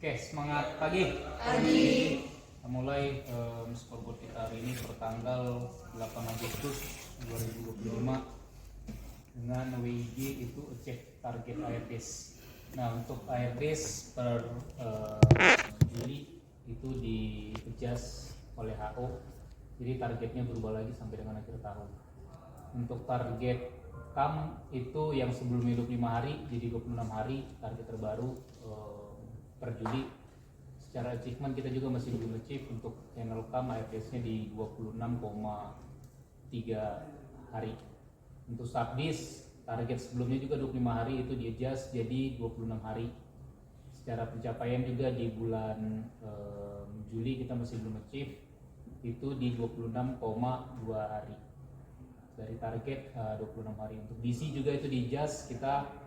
Oke, semangat pagi. Kita mulai scoreboard kita hari ini pertanggal 8 Agustus 2025 dengan WIG itu cek target ARDS. Nah, untuk ARDS per Juli itu di-adjust oleh HO, jadi targetnya berubah lagi sampai dengan akhir tahun. Untuk target KAM itu yang sebelumnya 25 hari jadi 26 hari target terbaru per Juli. Secara achievement kita juga masih belum achieve. Untuk channel KAM ARDS-nya di 26,3 hari. Untuk subdis target sebelumnya juga 25 hari itu di-adjust jadi 26 hari. Secara pencapaian juga di bulan Juli kita masih belum achieve, itu di 26,2 hari dari target 26 hari. Untuk DC juga itu di-adjust, kita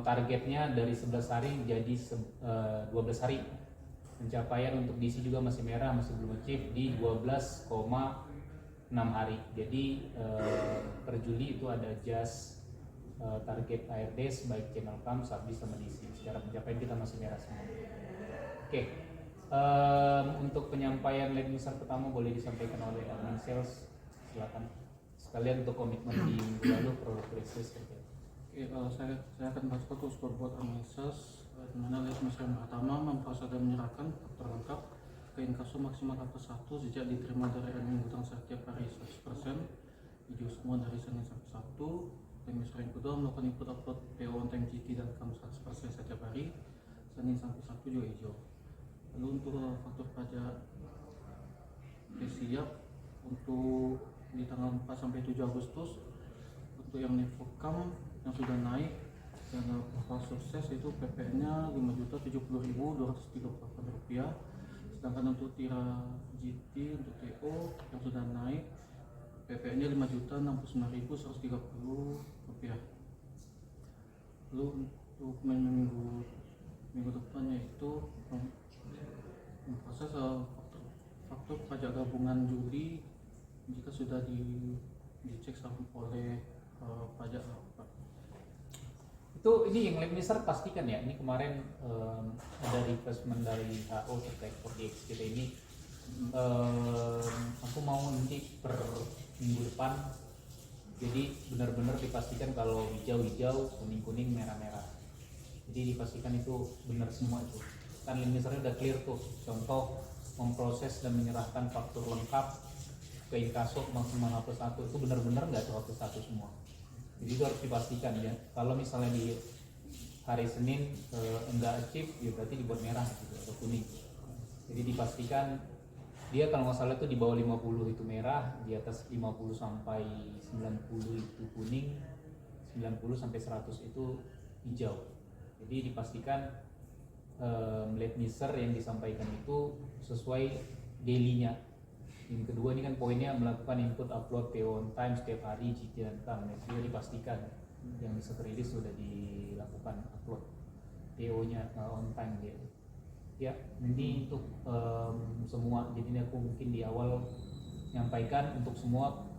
targetnya dari 11 hari jadi 12 hari. Pencapaian untuk DC juga masih merah, masih belum achieve di 12,6 hari. Jadi per Juli itu ada adjust target ARDS baik channel KAM, subdis sama DC. Secara pencapaian kita masih merah semua. Oke. Untuk penyampaian lead user pertama boleh disampaikan oleh admin sales, silakan. Sekalian untuk komitmen di minggu lalu produk krisis gitu. Saya akan bahas foto scoreboard analysis, di mana lead user yang pertama memproses dan menyerahkan faktor lengkap ke inkaso maksimal tahap 1 sejak diterima dari admin hutang setiap hari 100%, hijau semua dari Senin sampai Sabtu. Lead user yang kedua melakukan input upload PO on time GT dan KAM 100% setiap hari Senin sampai Sabtu juga hijau. Lalu untuk faktor pajak siap untuk di tanggal 4 sampai 7 Agustus. Untuk yang Nevo KAM yang sudah naik dan bakal sukses itu PP-nya Rp5.070.238, sedangkan untuk Tira GT untuk TO yang sudah naik PP-nya Rp5.069.130. Lalu untuk minggu depannya itu proses faktor pajak gabungan Juli jika sudah dicek oleh pajak. Itu ini yang lead user pastikan ya. Ini kemarin ada requestment dari HO terkait 4DX kita ini. Aku mau nanti per minggu depan, jadi benar-benar dipastikan kalau hijau-hijau, kuning-kuning, merah-merah. Jadi dipastikan itu benar semua itu. Kan lead usernya udah clear tuh. Contoh memproses dan menyerahkan faktur lengkap ke inkaso maksimal H+1 itu benar-benar nggak tuh H+1 semua. Jadi itu harus dipastikan ya. Kalau misalnya di hari Senin enggak achieve, ya berarti dibuat merah gitu atau kuning. Jadi dipastikan dia kalau nggak salah itu di bawah 50 itu merah, di atas 50 sampai 90 itu kuning, 90 sampai 100 itu hijau. Jadi dipastikan lead user yang disampaikan itu sesuai daily-nya. Yang kedua ini kan poinnya melakukan input upload PO on time setiap hari GT dan KAM. Itu dipastikan yang bisa rilis sudah dilakukan upload PO-nya on time dia. Ya, ini untuk semua. Jadi ini aku mungkin di awal menyampaikan untuk semua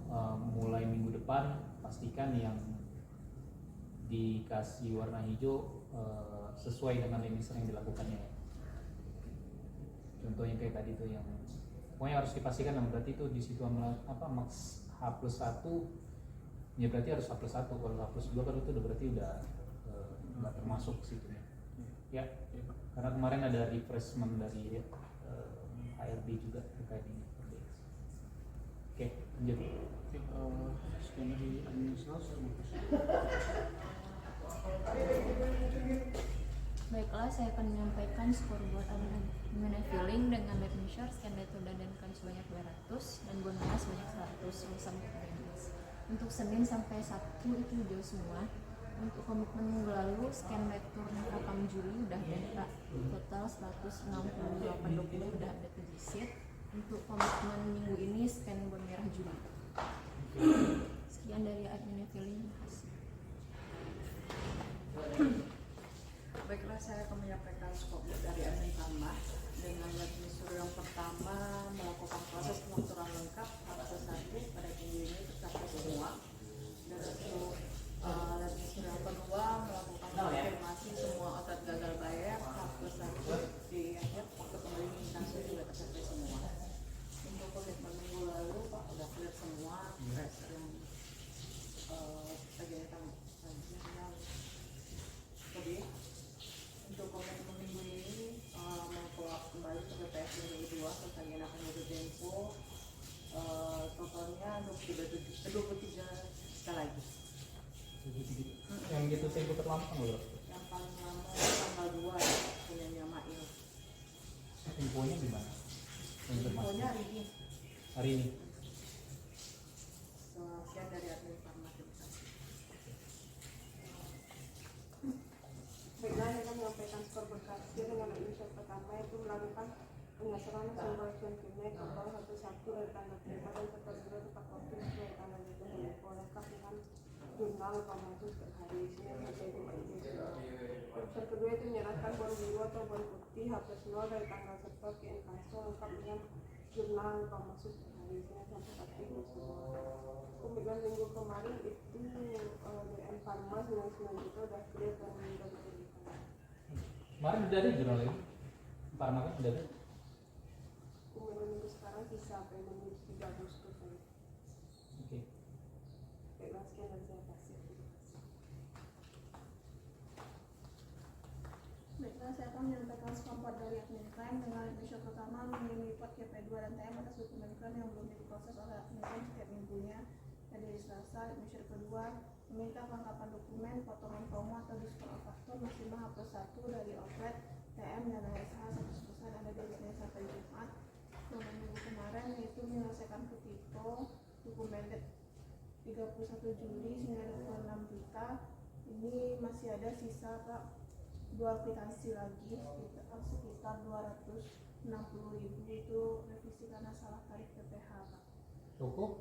mulai minggu depan pastikan yang dikasih warna hijau sesuai dengan limiter yang dilakukannya. Contohnya kayak tadi tuh yang pokoknya harus dipastikan, berarti itu di situ max H+1 ya, berarti harus H+1. Kalau H+2 kan itu udah berarti udah nggak termasuk situ ya. Karena kemarin ada refreshment dari HRD juga terkait ini. Oke, lanjut. Sekian dari admin sales. Baiklah, saya akan menyampaikan scoreboard mengenai filling dengan lead measure, scan metode dan kan sebanyak 200 dan bonus sebanyak 100 sampai 15. Untuk Senin sampai Sabtu itu hijau semua. Untuk komitmen minggu lalu scan return KAM Juli udah ada total 168.20 udah ada ke GSIT. Untuk komitmen minggu ini scan bon merah Juli. Sekian dari admin filling. Baiklah, saya akan menyampaikan scoreboard dari admin tambah dengan lead user yang pertama melakukan proses pengaturan lengkap H+1 pada minggu ini tercapai semua. Dan untuk lead user yang kedua melakukan konfirmasi semua outlet gagal bayar H+1 lama tanggal berapa? Yang paling lama tanggal 2 ya, punyanya Mail. Infonya gimana? Infonya hari ini. Hari ini. Sekian dari admin Farma. Baiklah, saya akan menyampaikan skor berkasih dengan inisiatif pertama itu melakukan pengasaran sumber tunai ke bawah 11 dari tanggal 3 dan seterusnya tepat waktu sesuai tanggal itu lengkap dengan jurnal pemasus ke hari Senin sampai Jumat ini. Urusan kedua itu menyerahkan bon biru atau bon putih H+0 dari tanggal setor ke inkaso lengkap dengan jurnal pemasus ke hari Senin sampai Jumat ini. Kemudian minggu kemarin itu DM Farma 99 juta udah clear dan udah diberikan. Kemarin udah ada jurnal lagi. Farma kan udah ada. Kemudian minggu sekarang sisa payment 3 Agustus ini. Oke. Baiklah, sekian dari saya kasih. Baiklah, saya akan menyampaikan skor dari admin crime dengan episode pertama mengirim report KP2 dan TM atas dokumen crime yang belum diproses oleh admin crime setiap minggunya. Dan dari Selasa, episode kedua meminta kelengkapan dokumen, potongan promo atau diskon faktur maksimal H+1 dari outlet TM dan ASH 100% ada dari Senin sampai Jumat. Dan minggu kemarin yaitu menyelesaikan Kutiko dokumen 31 Juli 96 juta. Ini masih ada sisa Pak, 2 aplikasi lagi sekitar 260.000 itu revisi karena salah tarik PPh Pak. Toko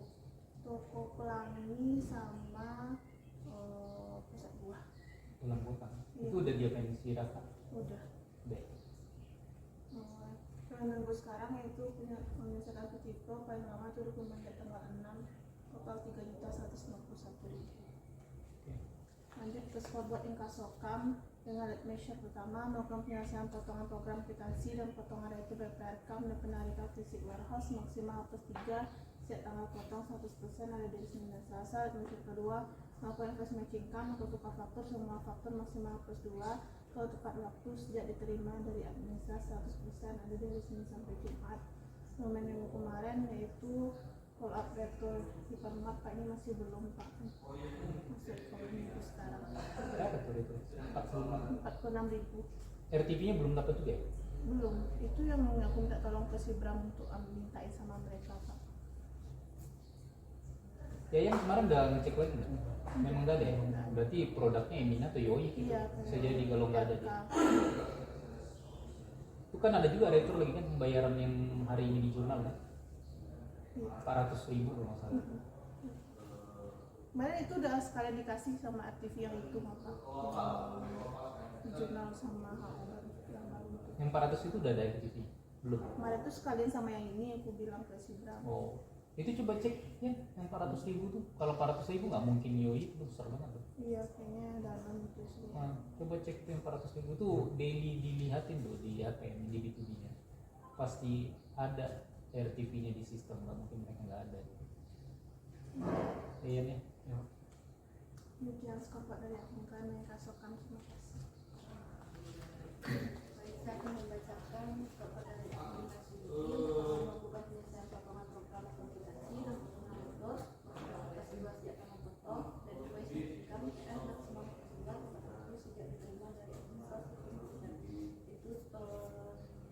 Pelangi sama pusat buah. Ulang kota. Iya. Itu udah diapain si Raka? Udah. Udah. Minggu sekarang yaitu punya menyelesaikan Kutiko paling lama itu dokumen tanggal 6 total 3.151.000. Lanjut ke skor buat inkasokam dengan lead measure pertama melakukan penyelesaian potongan program kwitansi dan potongan rate BPR CAM dan penarikan fisik warehouse maksimal +3 setiap tanggal potong 100% ada dari Senin dan Selasa. Lead measure kedua melakukan invest matching CAM atau tukar faktur semua faktur maksimal +2 kalau tepat waktu sejak diterima dari administrasi 100% ada dari Senin sampai Jumat. Momen minggu kemarin yaitu call up rate ke hipermart Pak, ini masih belum Pak, masih kalau minggu sekarang Berapa tuh itu? 46.000 RTP-nya belum dapat juga ya? belum. Itu yang aku minta tolong ke si Bram untuk mintain sama mereka Pak. Ya yang kemarin udah ngecek lagi nggak? Memang nggak ada ya? Berarti produknya Emina atau Yoi gitu. Iya, Bisa jadi kalau nggak ada dia. Kak. Itu kan ada juga retur lagi kan pembayaran yang hari ini di jurnal kan? Iya. 400.000 kalau nggak salah. Kemarin itu udah sekalian dikasih sama aktif yang itu Pak, di jurnal sama HO yang baru itu. Yang 400 itu udah ada RTP? Belum? Kemarin tuh sekalian sama yang ini aku bilang ke si Bram. Oh, itu coba cek ya yang 400.000 tuh. Kalau 400.000 nggak mungkin Yoi itu besar banget tuh. Iya, kayaknya dalam itu sih. Nah, coba cek tuh yang 400.000 tuh daily dilihatin tuh di ATM di B2B-nya. Pasti ada RTP-nya di sistem, nggak mungkin mereka nggak ada. Iya nih. Ya. Demikian skor Pak dari admin kami yang kasokan. Terima kasih. Baik, saya akan membacakan kepada admin melakukan penyelesaian potongan program komunikasi dan potongan retur aplikasi dua sejak tanggal potong dan invoice income TM maksimal sebulan waktu sejak diterima dari administrasi kemudian itu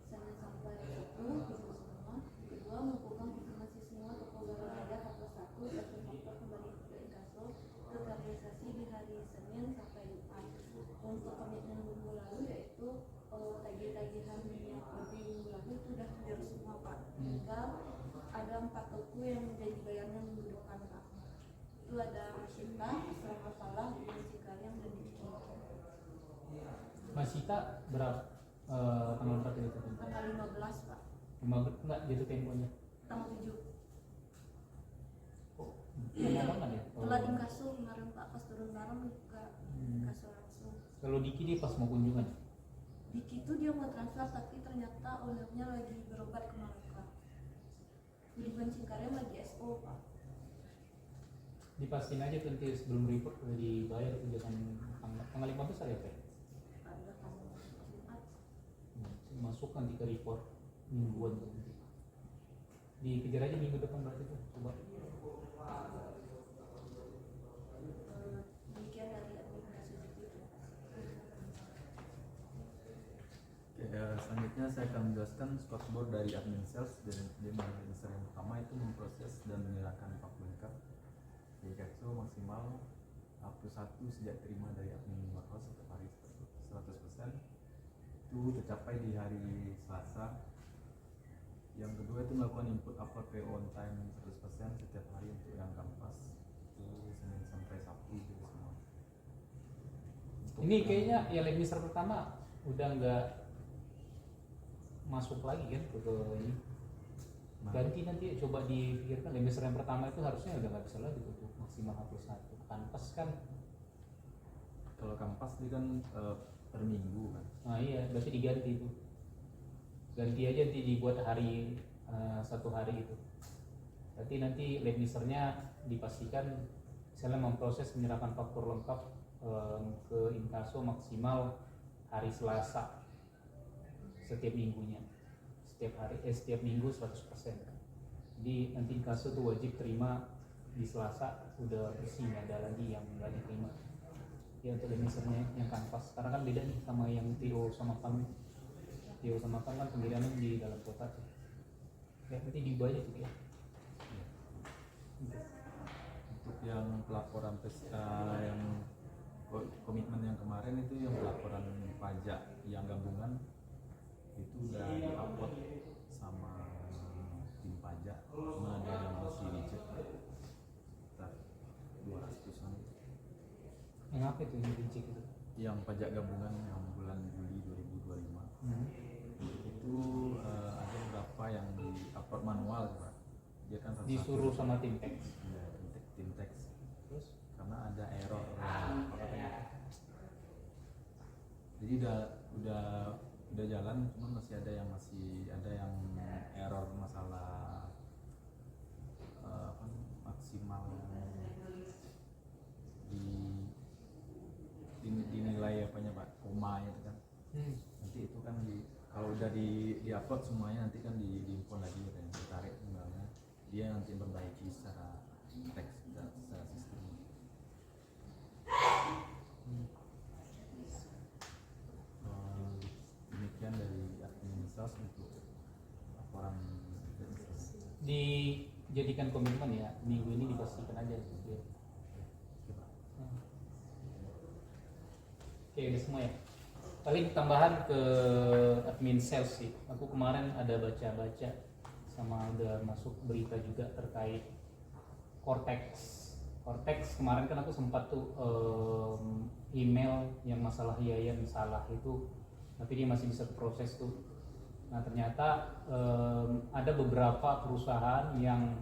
Senin sampai Sabtu bisa semua. Kedua, melakukan konfirmasi semua toko barang ada H+1 dan faktor kembali ke inkaso ke realisasi di hari Senin sampai Jumat. Untuk komitmen minggu lalu yaitu tagihan minyak lebih minggu lalu itu sudah clear semua Pak. Tinggal ada 4 toko yang menjadi bayarnya minggu depan Pak. Itu ada Masita, Selama Falah, Bunci Karyang, dan Diki. Masita berapa tanggal berapa itu? Tanggal 15 Pak. Enggak gitu temponya. Tanggal 7. Oh, lama banget ya? Telat inkaso kemarin Pak, pas turun barang juga inkaso langsung. Kalau Diki dia pas mau kunjungan. Diki itu dia mau transfer tapi ternyata ownernya lagi berobat ke Malaka. Di Bunci Karyang lagi SO Pak. Dipastiin aja tuh nanti sebelum report udah dibayar tuh jangan tanggal 15 hari apa ya? Ada tanggal Jumat. Masuk nanti ke report mingguan tuh nanti. Dikejar aja minggu depan berarti tuh coba. Demikian dari administrasi itu. Selanjutnya saya akan menjelaskan scoreboard dari admin sales dan limiter yang pertama itu memproses dan menyerahkan faktur lengkap jadi Kekso maksimal H+1 sejak terima dari admin warehouse setiap hari 100%. Itu tercapai di hari Selasa. Yang kedua itu melakukan input upload PO on time 100% setiap hari untuk yang kanvas itu Senin sampai Sabtu itu semua. Ini kayaknya yang limiter pertama udah nggak masuk lagi kan ke ini. Ganti nanti coba dipikirkan limiter yang pertama itu harusnya udah nggak bisa lagi tuh maksimal H+1. Kanvas kan. Kalau kanvas itu kan per minggu kan. Nah iya, berarti diganti itu. Ganti aja nanti dibuat hari satu hari itu. Berarti nanti limiternya dipastikan misalnya memproses menyerahkan faktur lengkap ke inkaso maksimal hari Selasa setiap minggunya, setiap minggu 100%. Jadi nanti inkaso tuh wajib terima di Selasa udah bersih, nggak ada lagi yang nggak diterima. Ya untuk limiternya yang kanvas, karena kan beda nih sama yang TO sama PAN. TO sama PAN kan pengirimannya di dalam kota tuh. Ya nanti diubah aja tuh ya. Untuk yang pelaporan yang komitmen yang kemarin itu yang pelaporan pajak yang gabungan itu udah diupload sama tim pajak, cuma ada yang masih reject sekitar 200-an. Yang apa itu yang dicek itu? Yang pajak gabungan yang bulan Juli 2025 itu ada beberapa yang di-upload manual Pak. Dia kan Disuruh sama tim tech. Ya, tim teks Terus karena ada error apa katanya. Jadi udah jalan, cuma masih ada yang error masalah maksimal dinilai apanya Pak, komanya itu kan. Nanti itu kan kalau udah di upload semuanya nanti kan diimport lagi kan, ditarik emailnya, dia nanti memperbaiki secara teks dan secara sistem. Demikian dari admin sales untuk laporan dijadikan komitmen ya, minggu ini dipastikan aja gitu ya. Oke, udah semua ya. Paling tambahan ke admin sales sih. Aku kemarin ada baca-baca sama udah masuk berita juga terkait Cortex. Cortex kemarin kan aku sempat tuh email yang masalah Yayan salah itu, tapi dia masih bisa proses tuh. Nah ternyata ada beberapa perusahaan yang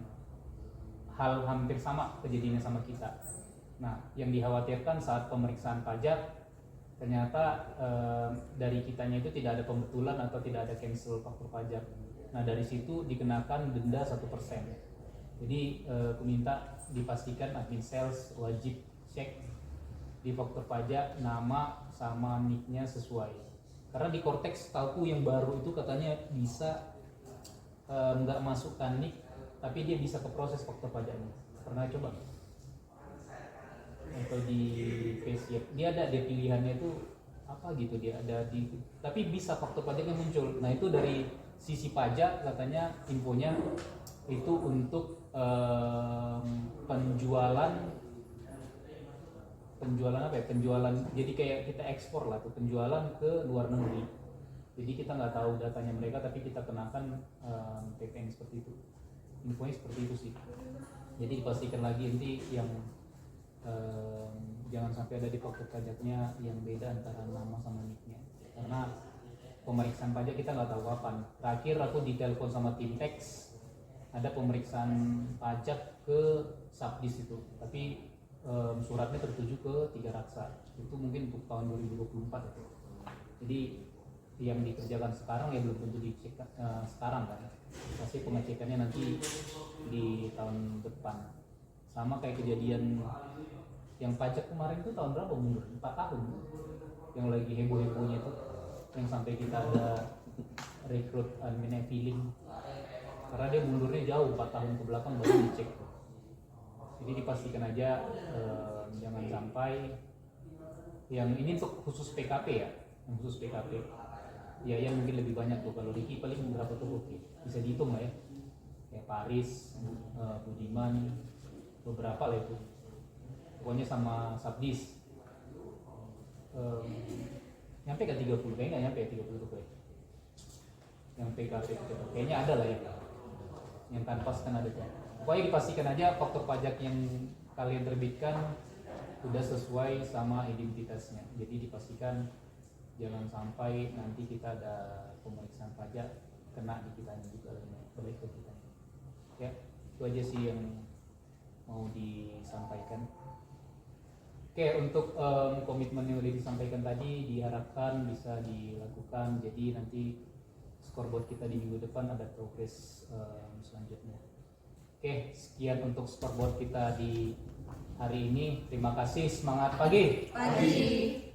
hal hampir sama kejadiannya sama kita. Nah yang dikhawatirkan saat pemeriksaan pajak ternyata dari kitanya itu tidak ada pembetulan atau tidak ada cancel faktur pajak. Nah dari situ dikenakan denda 1%. Jadi aku minta dipastikan admin sales wajib cek di faktur pajak nama sama nicknya sesuai. Karena di Cortex tahu yang baru itu katanya bisa nggak masukkan nick, tapi dia bisa ke proses faktur pajaknya. Pernah coba? Atau di Facebook dia ada pilihannya itu apa gitu, dia ada di, tapi bisa faktur pajaknya muncul. Nah itu dari sisi pajak katanya infonya itu untuk penjualan apa ya, penjualan, jadi kayak kita ekspor lah tuh, penjualan ke luar negeri. Jadi kita nggak tahu datanya mereka, tapi kita kenakan PPN seperti itu. Infonya seperti itu sih. Jadi dipastikan lagi nanti yang jangan sampai ada di faktur pajaknya yang beda antara nama sama nicknya, karena pemeriksaan pajak kita nggak tahu kapan. Terakhir aku ditelepon sama tim tax, ada pemeriksaan pajak ke Subdis itu, tapi suratnya tertuju ke Tiga Raksa, itu mungkin untuk tahun 2024 itu. Jadi yang dikerjakan sekarang ya belum tentu dicek sekarang kan, pasti pengecekannya nanti di tahun depan. Sama kayak kejadian yang pajak kemarin itu tahun berapa mundur? 4 tahun yang lagi heboh-hebohnya itu, yang sampai kita ada rekrut admin filling karena dia mundurnya jauh 4 tahun ke belakang baru dicek. Jadi dipastikan aja jangan sampai yang ini untuk khusus PKP ya, yang khusus PKP. ya mungkin lebih banyak tuh. Kalau Ricky paling berapa tuh? Oke, bisa dihitung lah ya. Kayak Paris, Budiman, beberapa lah itu. Pokoknya sama Sabdis. Nyampe ke 30, kayaknya nggak nyampe 30 tuh kayak. Yang PKP kayaknya ada lah ya. Yang kanvas kan ada tuh. Pokoknya dipastikan aja faktur pajak yang kalian terbitkan sudah sesuai sama identitasnya. Jadi dipastikan jangan sampai nanti kita ada pemeriksaan pajak kena di kitanya juga, balik ke kita. Ya, itu aja sih yang mau disampaikan. Oke, untuk komitmen yang udah disampaikan tadi diharapkan bisa dilakukan. Jadi nanti scoreboard kita di minggu depan ada progres selanjutnya. Oke, sekian untuk scoreboard kita di hari ini. Terima kasih, semangat pagi. Pagi.